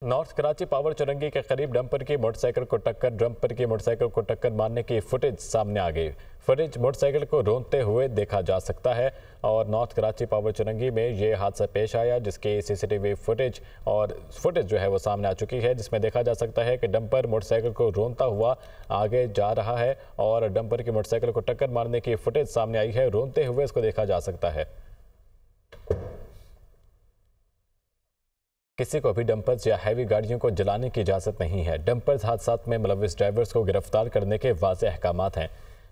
North Karachi power Chowrangi के करीब dumper की मोटरसाइकिल को टक्कर मारने की फुटेज सामने आ गई। फुटेज मोटरसाइकिल को रोंदते हुए देखा जा सकता है और नॉर्थ कराची पावर चुरंगी में ये हादसा पेश आया, जिसकी सीसीटीवी फुटेज जो है वो सामने आ चुकी है, जिसमें देखा जा सकता है कि डंपर मोटरसाइकिल को रोंदता हुआ आगे जा रहा है और डंपर की मोटरसाइकिल को टक्कर मारने की फुटेज सामने आई है। रोंदते हुए इसको देखा जा सकता है। किसी को भी डंपर्स या हैवी गाड़ियों को जलाने की इजाज़त नहीं है। डंपर्स हादसात में मुलविस ड्राइवर्स को गिरफ्तार करने के वाज़ेह अहकामात हैं।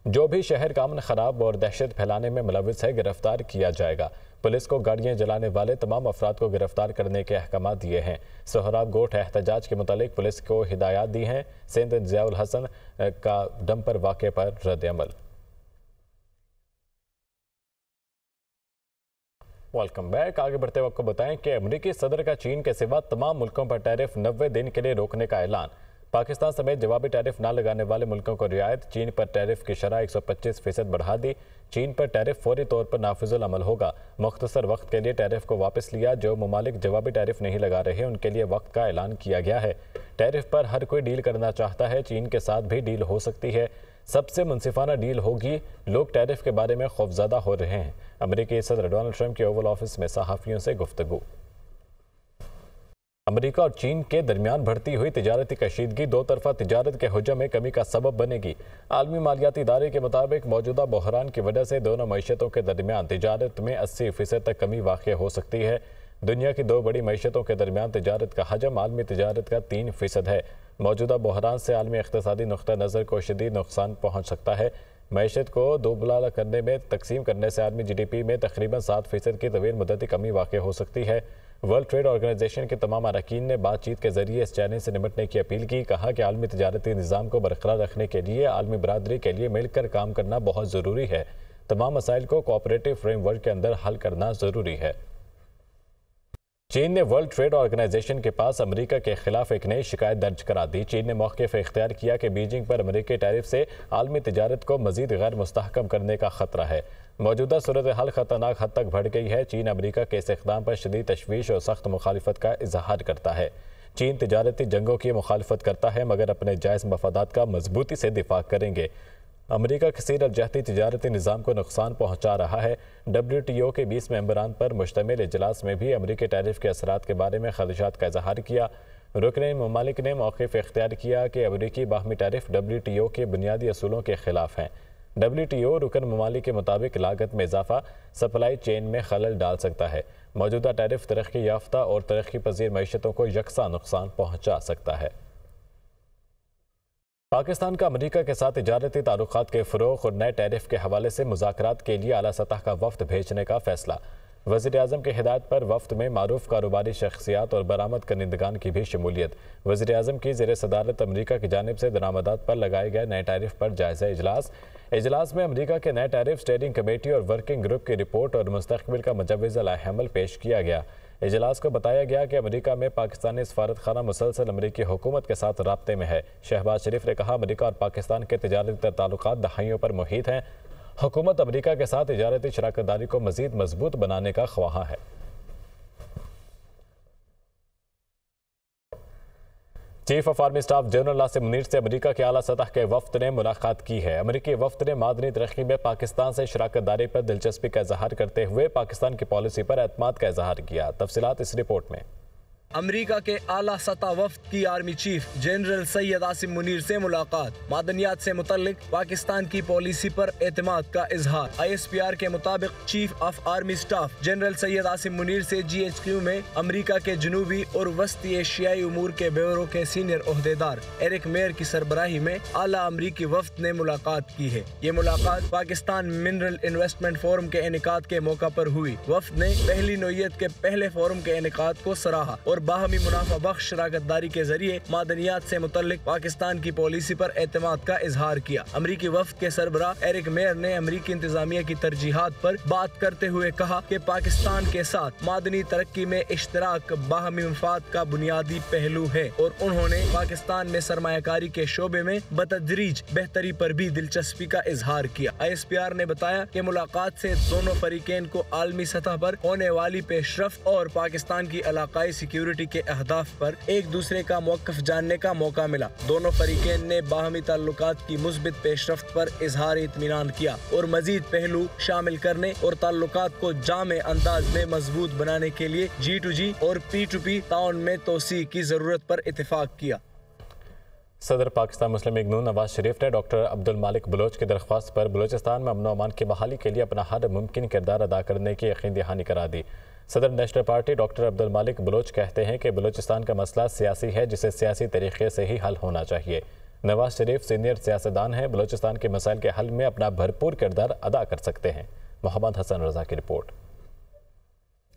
जो भी शहर का अमन खराब और दहशत फैलाने में मुलविस है, गिरफ्तार किया जाएगा। पुलिस को गाड़ियां जलाने वाले तमाम अफराद को गिरफ्तार करने के अहकामात दिए हैं। सोहराब गोट एहतजाज के मुतालिक पुलिस को हिदायत दी हैं। सिंध ज़ियाउल हसन का डंपर वाक़े पर रद्द अमल। Welcome back. आगे बढ़ते वक्त बताएं कि अमेरिकी सदर का चीन के सिवा तमाम मुल्कों पर टैरिफ 90 दिन के लिए रोकने का ऐलान। पाकिस्तान समेत जवाबी टैरिफ न लगाने वाले मुल्कों को रियायत। चीन पर टैरिफ की शरह 125% बढ़ा दी। चीन पर टैरिफ फौरी तौर पर नाफिजुल अमल होगा। मुख्तसर वक्त के लिए टैरिफ को वापस लिया। जो ममालिक जवाबी टैरिफ नहीं लगा रहे उनके लिए वक्त का ऐलान किया गया है। टैरिफ पर हर कोई डील करना चाहता है। चीन के साथ भी डील हो सकती है। सबसे मुनसिफाना डील होगी। लोग टैरिफ के बारे में खौफजदा हो रहे हैं। अमेरिकी सदर डोनाल्ड ट्रंप के ओवल ऑफिस में सहाफ़ियों से गुफ्तगू। अमेरिका और चीन के दरमियान बढ़ती हुई तिजारती कशीदगी दो तरफा तिजारत के हुजम में कमी का सबब बनेगी। आलमी मालियाती इदारे के मुताबिक मौजूदा बहरान की वजह से दोनों मईशतों के दरमियान तिजारत में 80% तक कमी वाक़ हो सकती है। दुनिया की दो बड़ी मईशतों के दरमियान तिजारत का हजम आलमी तिजारत का 3% है। मौजूदा बहरान से आलमी इक़्तिसादी नुक़्ता नज़र को शदीद नुकसान पहुँच सकता है। मईशत को दोबुला करने में तकसीम करने से आलमी GDP में तकरीबन 7% की तवील मुद्दती कमी वाक़ हो सकती है। वर्ल्ड ट्रेड ऑर्गेनाइजेशन के तमाम अरकान ने बातचीत के जरिए इस चैलेंज से निपटने की अपील की। कहा कि आलमी तिजारती निज़ाम को बरकरार रखने के लिए आलमी बरादरी के लिए मिलकर काम करना बहुत ज़रूरी है। तमाम मसाइल को कोऑपरेटिव फ्रेमवर्क के अंदर हल करना ज़रूरी है। चीन ने वर्ल्ड ट्रेड ऑर्गेनाइजेशन के पास अमेरिका के खिलाफ एक नई शिकायत दर्ज करा दी। चीन ने मौक़िफ़ इख्तियार किया कि बीजिंग पर अमेरिकी टैरिफ से आलमी तिजारत को मज़ीद गैर मुस्तहकम करने का खतरा है। मौजूदा सूरत हाल खतरनाक हद तक बढ़ गई है। चीन अमेरिका के इस इक़दाम पर शदीद तशवीश और सख्त मुखालिफत का इजहार करता है। चीन तिजारती जंगों की मुखालिफत करता है मगर अपने जायज़ मफादात का मजबूती से दिफा करेंगे। अमेरिका किसी रफजाती तिजारती निज़ाम को नुकसान पहुँचा रहा है। WTO के 20 मेंबरान पर मुश्तमिल इजलास में भी अमेरिकी टैरिफ के असरात के बारे में खदशात का इजहार किया। रुकने ममालिक ने मौक़िफ़ इख्तियार किया कि अमेरिकी बाहमी टैरिफ WTO के बुनियादी असूलों के खिलाफ हैं। WTO रुकन ममालिक के मुताबिक लागत में इजाफा सप्लाई चेन में खलल डाल सकता है। मौजूदा टैरिफ तरक्की याफ्ता और तरक्की पजीर मईशतों को यकसा नुकसान पहुँचा सकता है। पाकिस्तान का अमेरिका के साथ तिजारती ताल्लुकात के फ़रोग़ और नए टैरिफ के हवाले से मुज़ाकरात के लिए आला सतह का वफ़द भेजने का फैसला। वज़ीर-ए-आज़म की हिदायत पर वफ़द में मारूफ कारोबारी शख्सियात और बरामद करनिंदगान की भी शमूलियत। वज़ीर-ए-आज़म की ज़ेर सदारत अमेरिका की जानिब से दरामदात पर लगाए गए नए टैरिफ पर जायज़ा इजलास में अमेरिका के नए टैरिफ स्टेयरिंग कमेटी और वर्किंग ग्रुप की रिपोर्ट और मुस्तक़बिल का मुजव्वज़ अमल पेश किया गया। इजलास को बताया गया कि अमेरिका में पाकिस्तानी सफारत खाना मुसलसल अमेरिकी हुकूमत के साथ राब्ते में है। शहबाज शरीफ ने कहा, अमेरिका और पाकिस्तान के तिजारती ताल्लुकात दहाइयों पर मुहित हैं। हुकूमत अमेरिका के साथ तिजारती शराकतदारी को मज़ीद मजबूत बनाने का ख्वाहा है। Chief of army staff general Nasim Munir से अमेरिका के आला सतह के वफ़द ने मुलाकात की है। अमेरिकी वफ़द ने मादनी तरक्की में पाकिस्तान से शराकतदारी पर दिलचस्पी का इजहार करते हुए पाकिस्तान की पॉलिसी पर एतमाद का इजहार किया। तफसीलात इस रिपोर्ट में। अमेरिका के आला सतह वफ़द की army chief general Syed Asim Munir से मुलाकात। मादनियात से मुतल्लिक पाकिस्तान की पॉलिसी पर एतमाद का इजहार। ISPR के मुताबिक chief of army staff general Syed Asim Munir से GHQ में अमेरिका के जनूबी और वस्ती एशियाई उमूर के ब्यूरो के सीनियर ओहदेदार एरिक मेयर की सरबराही में आला अमरीकी वफ़द ने मुलाकात की है। ये मुलाकात पाकिस्तान मिनरल इन्वेस्टमेंट फोरम के इनेकाद के मौका पर हुई। वफ़द ने पहली नौइयत के पहले फोरम के इनेकाद को सराहा और बाहमी मुनाफा बख्श शराकतदारी के जरिए मादनियात से मुतल्लिक पाकिस्तान की पॉलिसी पर एतमाद का इजहार किया। अमरीकी वफ़द के सरबराह एरिक मेयर ने अमरीकी इंतजामिया की तरजीहात पर बात करते हुए कहा कि पाकिस्तान के साथ मादनी तरक्की में इश्तराक बाहमी मफाद का बुनियादी पहलू है और उन्होंने पाकिस्तान में सरमायाकारी के शोबे में बतदरीज बेहतरी पर भी दिलचस्पी का इजहार किया। ISPR ने बताया कि मुलाकात से दोनों फरीकैन को आलमी सतह पर होने वाली पेशरफ्त और पाकिस्तान की इलाकाई सिक्योरिटी सिक्योरिटी के अहदाफ पर एक दूसरे का मौक़िफ़ जानने का मौका मिला। दोनों फरीक़ैन ने बाहमी ताल्लुकात की मुस्बित पेशरफ्त पर इजहार इत्मीनान किया और मजीद पहलू शामिल करने और ताल्लुकात को जामे अंदाज में मजबूत बनाने के लिए G2G और P2P ताउन में तोसी की जरूरत पर इत्तेफाक किया। सदर पाकिस्तान मुस्लिम लीग नून नवाज शरीफ ने डॉक्टर अब्दुल मालिक बलोच की दरख्वास्त पर बलूचिस्तान में अमन अमान की बहाली के लिए अपना हर मुमकिन किरदार अदा करने की यकीन दहानी करा दी। सदर नेशनल पार्टी डॉक्टर अब्दुल मालिक बलोच कहते हैं कि बलूचिस्तान का मसला सियासी है, जिसे सियासी तरीके से ही हल होना चाहिए। नवाज शरीफ सीनियर सियासतदान हैं, बलूचिस्तान के मसाइल के हल में अपना भरपूर किरदार अदा कर सकते हैं। मोहम्मद हसन रजा की रिपोर्ट।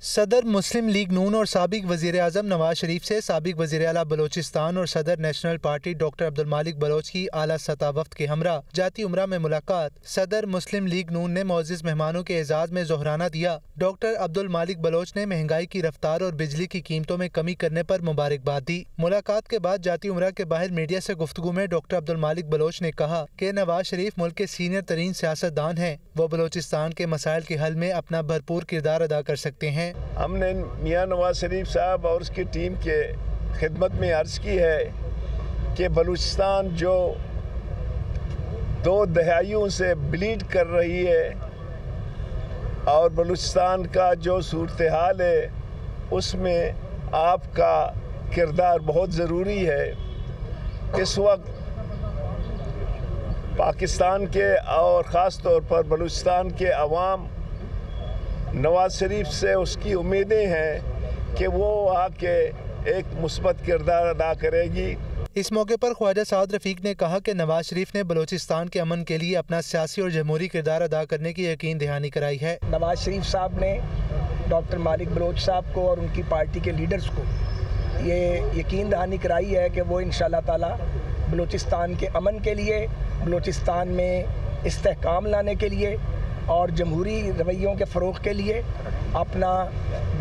सदर मुस्लिम लीग नून और साबिक वज़ीर आज़म नवाज शरीफ से साबिक वज़ीर आला बलोचिस्तान और सदर नेशनल पार्टी डॉक्टर अब्दुल मालिक बलोच की आला सतह वफ़द के हमरा जाती उम्रा में मुलाकात। सदर मुस्लिम लीग नून ने मोअज़्ज़िज़ मेहमानों के एजाज़ में जोहराना दिया। डॉक्टर अब्दुल मालिक बलोच ने महंगाई की रफ्तार और बिजली की कीमतों में कमी करने पर मुबारकबाद दी। मुलाकात के बाद जाती उम्रा के बाहर मीडिया से गुफ्तगू में डॉक्टर अब्दुल मालिक बलोच ने कहा कि नवाज शरीफ मुल्क के सीनियर तरीन सियासतदान हैं। वो बलोचिस्तान के मसाइल के हल में अपना भरपूर किरदार अदा कर सकते हैं। हमने मियां नवाज शरीफ साहब और उसकी टीम के खिदमत में अर्ज़ की है कि बलूचिस्तान जो 2 दहाइयों से ब्लीड कर रही है और बलूचिस्तान का जो सूरत हाल है उसमें आपका किरदार बहुत ज़रूरी है। इस वक्त पाकिस्तान के और ख़ास तौर पर बलूचिस्तान के अवाम नवाज शरीफ से उसकी उम्मीदें हैं कि वो आके एक मुस्बत किरदार अदा करेगी। इस मौके पर ख्वाजा साद रफीक ने कहा कि नवाज शरीफ ने बलूचिस्तान के अमन के लिए अपना सियासी और जमहूरी किरदार अदा करने की यकीन दहानी कराई है। नवाज शरीफ साहब ने डॉक्टर मालिक बलोच साहब को और उनकी पार्टी के लीडर्स को ये यकीन दहानी कराई है कि वो इंशाअल्लाह ताला बलूचिस्तान के अमन के लिए, बलूचिस्तान में इस्तेहकाम लाने के लिए और जमहूरी रवैयों के फ़रोग़ के लिए, अपना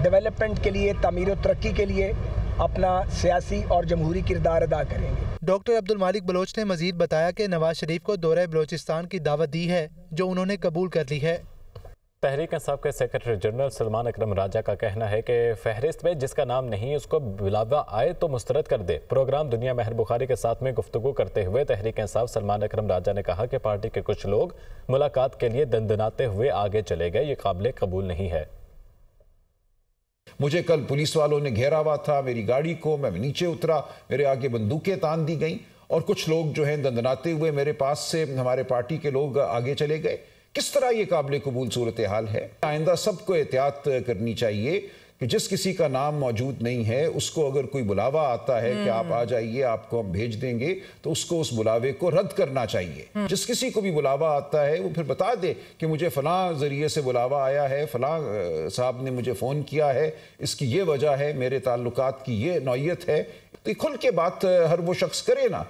डेवलपमेंट के लिए, तामीर और तरक्की के लिए अपना सियासी और जमहूरी किरदार अदा करेंगे। डॉक्टर अब्दुल मालिक बलोच ने मजीद बताया कि नवाज शरीफ को दौरे बलोचिस्तान की दावत दी है, जो उन्होंने कबूल कर ली है। तहरीक इंसाफ के सेक्रेटरी जनरल सलमान अकरम राजा का कहना है कि फहरिस्त में जिसका नाम नहीं उसको बुलावा आए तो मुस्तरद कर दे। प्रोग्राम दुनिया महर बुखारी के साथ में गुफ्तगू करते हुए तहरीक इंसाफ सलमान अकरम राजा ने कहा कि पार्टी के कुछ लोग मुलाकात के लिए दंदनाते हुए आगे चले गए, ये काबिल कबूल नहीं है। मुझे कल पुलिस वालों ने घेरा हुआ था, मेरी गाड़ी को, मैं नीचे उतरा, मेरे आगे बंदूकें तान दी गई और कुछ लोग जो हैं दंदनाते हुए मेरे पास से हमारे पार्टी के लोग आगे चले गए। किस तरह ये काबिल कबूल सूरत हाल है। आइंदा सबको एहतियात करनी चाहिए कि जिस किसी का नाम मौजूद नहीं है उसको अगर कोई बुलावा आता है कि आप आ जाइए, आपको हम भेज देंगे, तो उसको उस बुलावे को रद्द करना चाहिए। जिस किसी को भी बुलावा आता है वो फिर बता दे कि मुझे फलां जरिए से बुलावा आया है, फलां साहब ने मुझे फ़ोन किया है, इसकी ये वजह है, मेरे ताल्लुकात की ये नौयत है। तो खुल के बात हर वो शख्स करे ना।